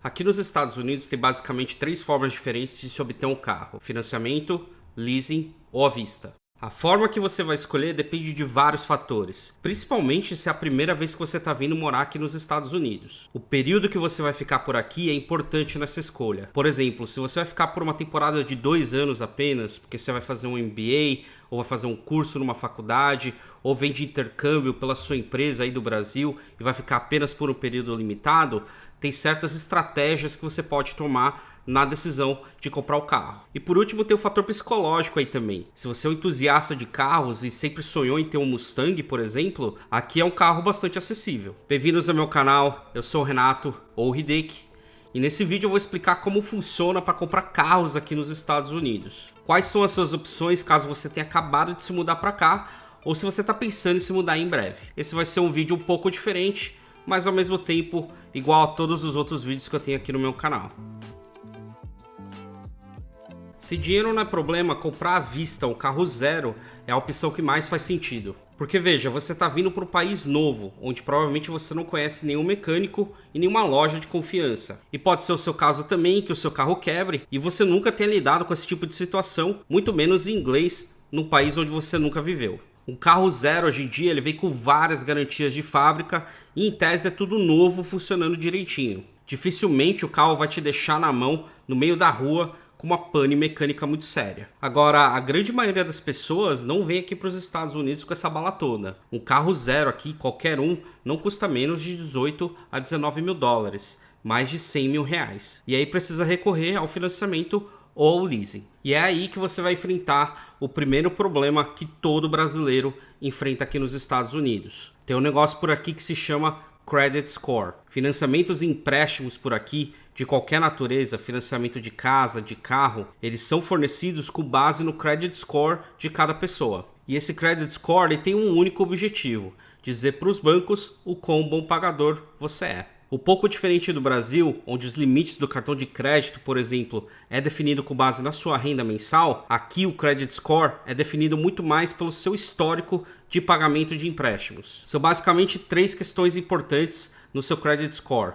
Aqui nos Estados Unidos tem basicamente três formas diferentes de se obter um carro: financiamento, leasing ou à vista. A forma que você vai escolher depende de vários fatores, principalmente se é a primeira vez que você está vindo morar aqui nos Estados Unidos. O período que você vai ficar por aqui é importante nessa escolha. Por exemplo, se você vai ficar por uma temporada de 2 anos apenas, porque você vai fazer um MBA, ou vai fazer um curso numa faculdade, ou vem de intercâmbio pela sua empresa aí do Brasil e vai ficar apenas por um período limitado, tem certas estratégias que você pode tomar na decisão de comprar o carro. E por último tem o fator psicológico aí também. Se você é um entusiasta de carros e sempre sonhou em ter um Mustang, por exemplo, aqui é um carro bastante acessível. Bem-vindos ao meu canal, eu sou o Renato, ou Hideki, e nesse vídeo eu vou explicar como funciona para comprar carros aqui nos Estados Unidos. Quais são as suas opções caso você tenha acabado de se mudar para cá, ou se você está pensando em se mudar em breve. Esse vai ser um vídeo um pouco diferente, mas ao mesmo tempo igual a todos os outros vídeos que eu tenho aqui no meu canal. Se dinheiro não é problema, comprar à vista um carro zero é a opção que mais faz sentido. Porque veja, você está vindo para um país novo, onde provavelmente você não conhece nenhum mecânico e nenhuma loja de confiança. E pode ser o seu caso também, que o seu carro quebre e você nunca tenha lidado com esse tipo de situação, muito menos em inglês, num país onde você nunca viveu. Um carro zero hoje em dia ele vem com várias garantias de fábrica e em tese é tudo novo funcionando direitinho. Dificilmente o carro vai te deixar na mão, no meio da rua, com uma pane mecânica muito séria. Agora, a grande maioria das pessoas não vem aqui para os Estados Unidos com essa bala toda. Um carro zero aqui, qualquer um, não custa menos de 18 a 19 mil dólares, mais de 100 mil reais. E aí precisa recorrer ao financiamento ou ao leasing. E é aí que você vai enfrentar o primeiro problema que todo brasileiro enfrenta aqui nos Estados Unidos. Tem um negócio por aqui que se chama Credit Score. Financiamentos e empréstimos por aqui, de qualquer natureza, financiamento de casa, de carro, eles são fornecidos com base no Credit Score de cada pessoa. E esse Credit Score ele tem um único objetivo: dizer para os bancos o quão bom pagador você é. Um pouco diferente do Brasil, onde os limites do cartão de crédito, por exemplo, é definido com base na sua renda mensal, aqui o Credit Score é definido muito mais pelo seu histórico de pagamento de empréstimos. São basicamente 3 questões importantes no seu Credit Score: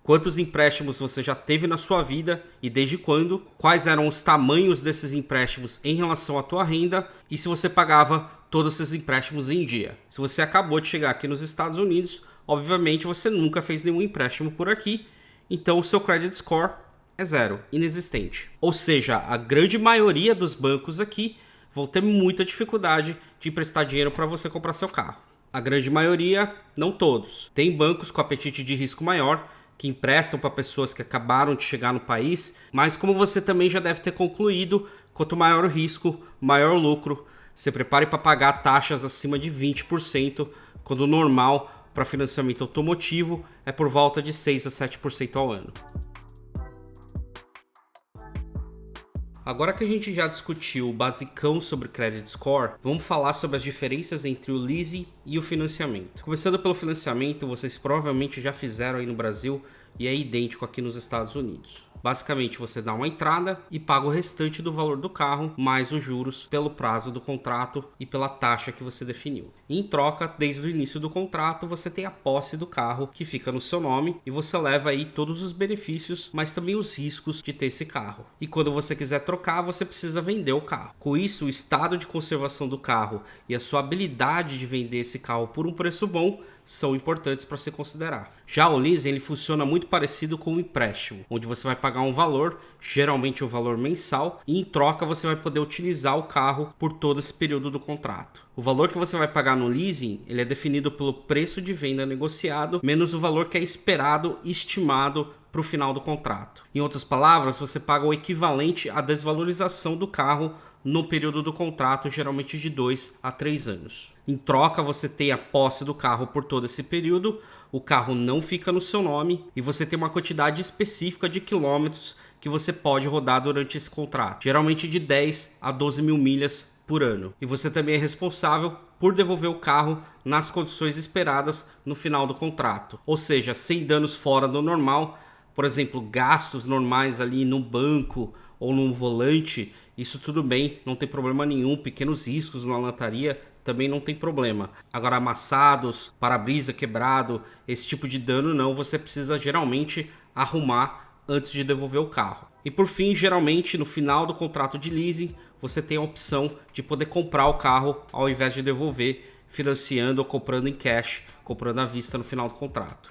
quantos empréstimos você já teve na sua vida e desde quando, quais eram os tamanhos desses empréstimos em relação à tua renda e se você pagava todos esses empréstimos em dia. Se você acabou de chegar aqui nos Estados Unidos, obviamente você nunca fez nenhum empréstimo por aqui, então o seu Credit Score é zero, inexistente. Ou seja, a grande maioria dos bancos aqui vão ter muita dificuldade de emprestar dinheiro para você comprar seu carro. A grande maioria, não todos. Tem bancos com apetite de risco maior, que emprestam para pessoas que acabaram de chegar no país, mas como você também já deve ter concluído, quanto maior o risco, maior o lucro. Se prepare para pagar taxas acima de 20%, quando o normal para financiamento automotivo é por volta de 6 a 7% ao ano. Agora que a gente já discutiu o basicão sobre Credit Score, vamos falar sobre as diferenças entre o leasing e o financiamento. Começando pelo financiamento, vocês provavelmente já fizeram aí no Brasil e é idêntico aqui nos Estados Unidos. Basicamente, você dá uma entrada e paga o restante do valor do carro, mais os juros pelo prazo do contrato e pela taxa que você definiu. E em troca, desde o início do contrato, você tem a posse do carro que fica no seu nome e você leva aí todos os benefícios, mas também os riscos de ter esse carro. E quando você quiser trocar, você precisa vender o carro. Com isso, o estado de conservação do carro e a sua habilidade de vender esse carro por um preço bom são importantes para se considerar. Já o leasing ele funciona muito parecido com o empréstimo, onde você vai pagar um valor, geralmente um valor mensal, e em troca você vai poder utilizar o carro por todo esse período do contrato. O valor que você vai pagar no leasing ele é definido pelo preço de venda negociado, menos o valor que é esperado e estimado para o final do contrato. Em outras palavras, você paga o equivalente à desvalorização do carro no período do contrato, geralmente de 2 a 3 anos. Em troca, você tem a posse do carro por todo esse período, o carro não fica no seu nome e você tem uma quantidade específica de quilômetros que você pode rodar durante esse contrato, geralmente de 10 a 12 mil milhas por ano. E você também é responsável por devolver o carro nas condições esperadas no final do contrato, ou seja, sem danos fora do normal, por exemplo, gastos normais ali no banco ou no volante. Isso tudo bem, não tem problema nenhum. Pequenos riscos na lataria também não tem problema. Agora, amassados, para-brisa quebrado, esse tipo de dano não, você precisa geralmente arrumar antes de devolver o carro. E por fim, geralmente no final do contrato de leasing, você tem a opção de poder comprar o carro ao invés de devolver, financiando ou comprando em cash, comprando à vista no final do contrato.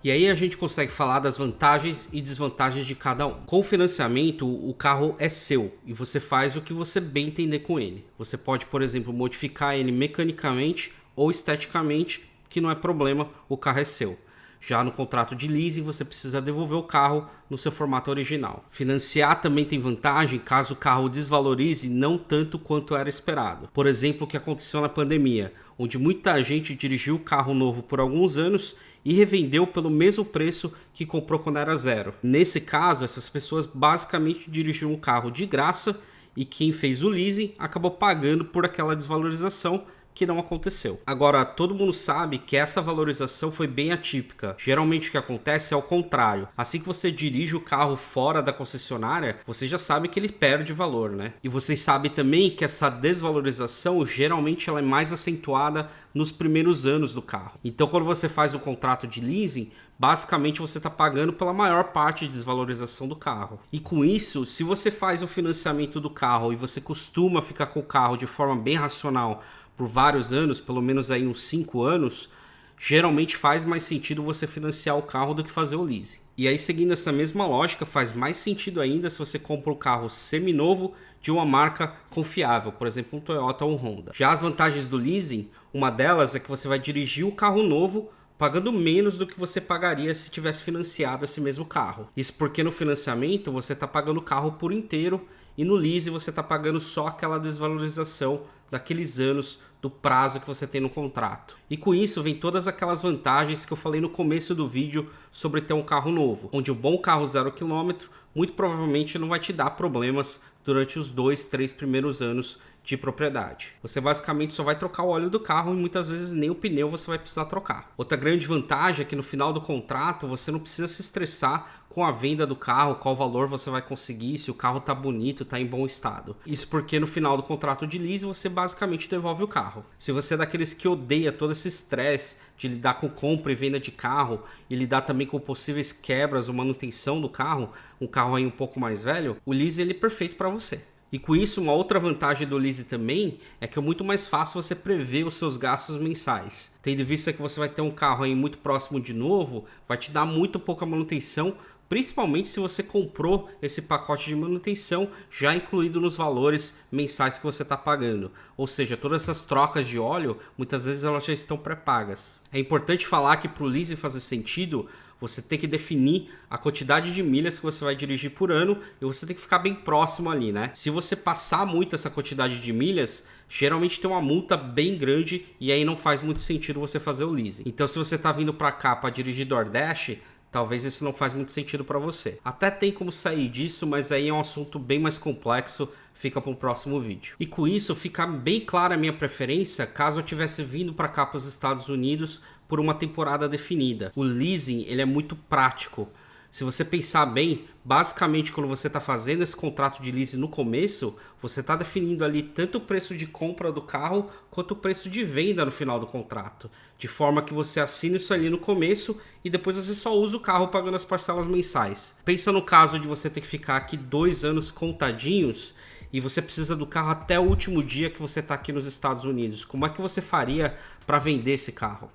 E aí a gente consegue falar das vantagens e desvantagens de cada um. Com o financiamento, o carro é seu e você faz o que você bem entender com ele. Você pode, por exemplo, modificar ele mecanicamente ou esteticamente, que não é problema, o carro é seu. Já no contrato de leasing, você precisa devolver o carro no seu formato original. Financiar também tem vantagem caso o carro desvalorize não tanto quanto era esperado. Por exemplo, o que aconteceu na pandemia, onde muita gente dirigiu o carro novo por alguns anos e revendeu pelo mesmo preço que comprou quando era zero. Nesse caso, essas pessoas basicamente dirigiram um carro de graça e quem fez o leasing acabou pagando por aquela desvalorização que não aconteceu. Agora, todo mundo sabe que essa valorização foi bem atípica. Geralmente o que acontece é o contrário. Assim que você dirige o carro fora da concessionária, você já sabe que ele perde valor, né? E vocês sabem também que essa desvalorização geralmente ela é mais acentuada nos primeiros anos do carro. Então, quando você faz o contrato de leasing, basicamente você está pagando pela maior parte de desvalorização do carro. E com isso, se você faz o financiamento do carro e você costuma ficar com o carro de forma bem racional por vários anos, pelo menos aí uns 5 anos, geralmente faz mais sentido você financiar o carro do que fazer o leasing. E aí, seguindo essa mesma lógica, faz mais sentido ainda se você compra um carro seminovo de uma marca confiável, por exemplo, um Toyota ou um Honda. Já as vantagens do leasing, uma delas é que você vai dirigir o carro novo pagando menos do que você pagaria se tivesse financiado esse mesmo carro. Isso porque no financiamento você está pagando o carro por inteiro e no leasing você está pagando só aquela desvalorização daqueles anos do prazo que você tem no contrato. E com isso vem todas aquelas vantagens que eu falei no começo do vídeo sobre ter um carro novo, onde o bom carro 0 km muito provavelmente não vai te dar problemas durante os 2, 3 primeiros anos de propriedade. Você basicamente só vai trocar o óleo do carro e muitas vezes nem o pneu você vai precisar trocar. Outra grande vantagem é que no final do contrato você não precisa se estressar com a venda do carro, qual valor você vai conseguir, se o carro tá bonito, tá em bom estado. Isso porque no final do contrato de lease você basicamente devolve o carro. Se você é daqueles que odeia todo esse estresse de lidar com compra e venda de carro e lidar também com possíveis quebras ou manutenção do carro, um carro aí um pouco mais velho, o lease ele é perfeito para você. E com isso, uma outra vantagem do lease também é que é muito mais fácil você prever os seus gastos mensais. Tendo em vista que você vai ter um carro aí muito próximo de novo, vai te dar muito pouca manutenção, principalmente se você comprou esse pacote de manutenção já incluído nos valores mensais que você está pagando. Ou seja, todas essas trocas de óleo, muitas vezes elas já estão pré-pagas. É importante falar que para o leasing fazer sentido, você tem que definir a quantidade de milhas que você vai dirigir por ano e você tem que ficar bem próximo ali, né? Se você passar muito essa quantidade de milhas, geralmente tem uma multa bem grande e aí não faz muito sentido você fazer o leasing. Então, se você está vindo para cá para dirigir DoorDash, talvez isso não faz muito sentido para você. Até tem como sair disso, mas aí é um assunto bem mais complexo, fica para um próximo vídeo. E com isso fica bem clara a minha preferência caso eu tivesse vindo para cá para os Estados Unidos por uma temporada definida. O leasing ele é muito prático. Se você pensar bem, basicamente quando você está fazendo esse contrato de leasing no começo, você está definindo ali tanto o preço de compra do carro quanto o preço de venda no final do contrato. De forma que você assina isso ali no começo e depois você só usa o carro pagando as parcelas mensais. Pensa no caso de você ter que ficar aqui 2 anos contadinhos e você precisa do carro até o último dia que você está aqui nos Estados Unidos. Como é que você faria para vender esse carro?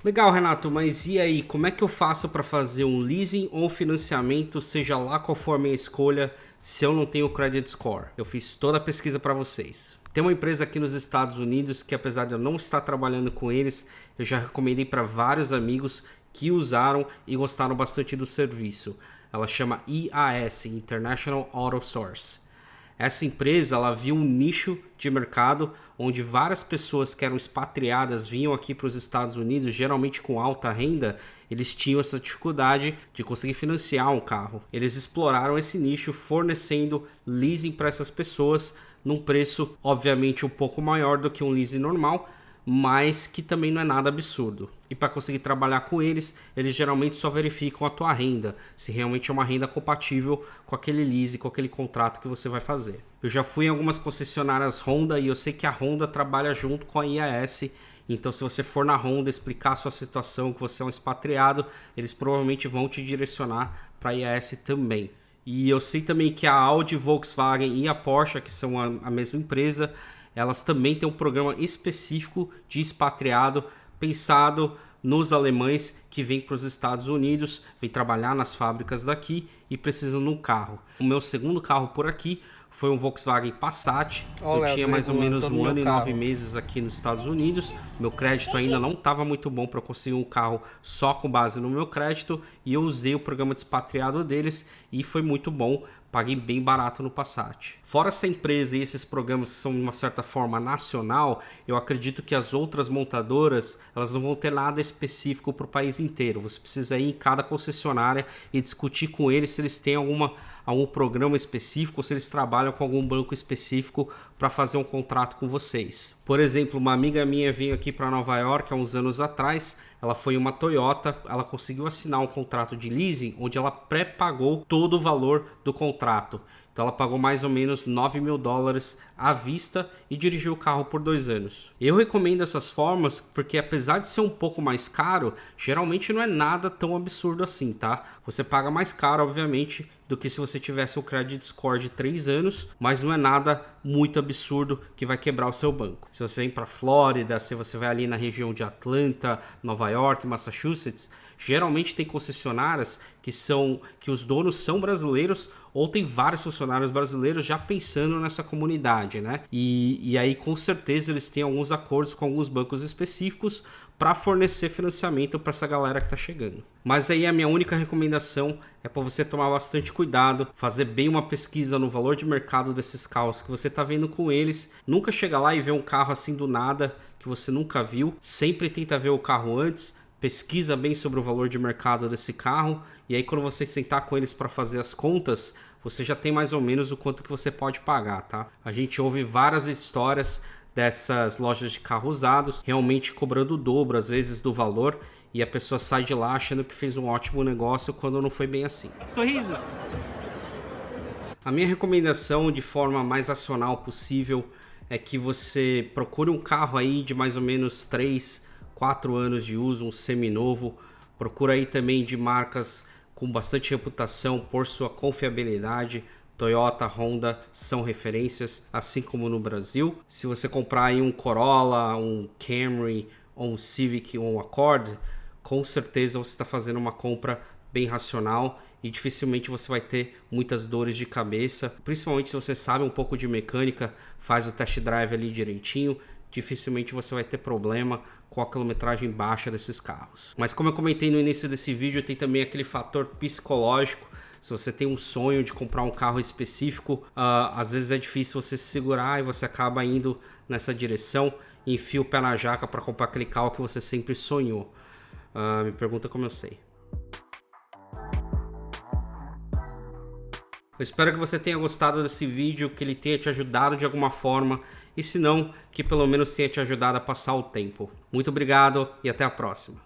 Legal, Renato, mas e aí, como é que eu faço para fazer um leasing ou financiamento, seja lá qual for a minha escolha, se eu não tenho credit score? Eu fiz toda a pesquisa para vocês. Tem uma empresa aqui nos Estados Unidos que, apesar de eu não estar trabalhando com eles, eu já recomendei para vários amigos que usaram e gostaram bastante do serviço. Ela chama IAS, International Auto Source. Essa empresa ela viu um nicho de mercado onde várias pessoas que eram expatriadas vinham aqui para os Estados Unidos, geralmente com alta renda, eles tinham essa dificuldade de conseguir financiar um carro. Eles exploraram esse nicho fornecendo leasing para essas pessoas num preço obviamente um pouco maior do que um leasing normal, mas que também não é nada absurdo. E para conseguir trabalhar com eles, eles geralmente só verificam a tua renda, se realmente é uma renda compatível com aquele lease, com aquele contrato que você vai fazer. Eu já fui em algumas concessionárias Honda e eu sei que a Honda trabalha junto com a IAS, Então se você for na Honda explicar a sua situação, que você é um expatriado, eles provavelmente vão te direcionar para a IAS também. E eu sei também que a Audi, Volkswagen e a Porsche, que são a mesma empresa, elas também têm um programa específico de expatriado pensado nos alemães que vêm para os Estados Unidos, vêm trabalhar nas fábricas daqui e precisam de um carro. O meu segundo carro por aqui foi um Volkswagen Passat. Eu tinha mais ou menos 1 ano e 9 meses aqui nos Estados Unidos. Meu crédito ainda não estava muito bom para eu conseguir um carro só com base no meu crédito. E eu usei o programa de expatriado deles e foi muito bom. Paguei bem barato no Passat. Fora essa empresa e esses programas que são de uma certa forma nacional, eu acredito que as outras montadoras elas não vão ter nada específico para o país inteiro. Você precisa ir em cada concessionária e discutir com eles se eles têm algum programa específico ou se eles trabalham com algum banco específico para fazer um contrato com vocês. Por exemplo, uma amiga minha veio aqui para Nova York há uns anos atrás. Ela foi uma Toyota, ela conseguiu assinar um contrato de leasing onde ela pré-pagou todo o valor do contrato. Então ela pagou mais ou menos $9.000 à vista e dirigiu o carro por 2 anos. Eu recomendo essas formas porque apesar de ser um pouco mais caro, geralmente não é nada tão absurdo assim, tá? Você paga mais caro, obviamente, do que se você tivesse um credit score de 3 anos, mas não é nada muito absurdo que vai quebrar o seu banco. Se você vem para Flórida, se você vai ali na região de Atlanta, Nova York, Massachusetts, geralmente tem concessionárias que os donos são brasileiros ou tem vários funcionários brasileiros já pensando nessa comunidade, né? E aí com certeza eles têm alguns acordos com alguns bancos específicos para fornecer financiamento para essa galera que está chegando. Mas aí a minha única recomendação é para você tomar bastante cuidado, fazer bem uma pesquisa no valor de mercado desses carros que você está vendo com eles. Nunca chega lá e vê um carro assim do nada que você nunca viu. Sempre tenta ver o carro antes. Pesquisa bem sobre o valor de mercado desse carro e aí quando você sentar com eles para fazer as contas, você já tem mais ou menos o quanto que você pode pagar, tá? A gente ouve várias histórias dessas lojas de carro usados realmente cobrando o dobro às vezes do valor e a pessoa sai de lá achando que fez um ótimo negócio quando não foi bem assim. Sorriso! A minha recomendação de forma mais racional possível é que você procure um carro aí de mais ou menos 3-4 anos de uso, um seminovo. Procura aí também de marcas com bastante reputação por sua confiabilidade. Toyota, Honda são referências, assim como no Brasil. Se você comprar aí um Corolla, um Camry, ou um Civic ou um Accord, com certeza você está fazendo uma compra bem racional e dificilmente você vai ter muitas dores de cabeça. Principalmente se você sabe um pouco de mecânica, faz o test drive ali direitinho, dificilmente você vai ter problema com a quilometragem baixa desses carros. Mas como eu comentei no início desse vídeo, tem também aquele fator psicológico. Se você tem um sonho de comprar um carro específico, às vezes é difícil você se segurar e você acaba indo nessa direção e enfia o pé na jaca para comprar aquele carro que você sempre sonhou. Me pergunta como eu sei. Eu espero que você tenha gostado desse vídeo, que ele tenha te ajudado de alguma forma e se não, que pelo menos tenha te ajudado a passar o tempo. Muito obrigado e até a próxima.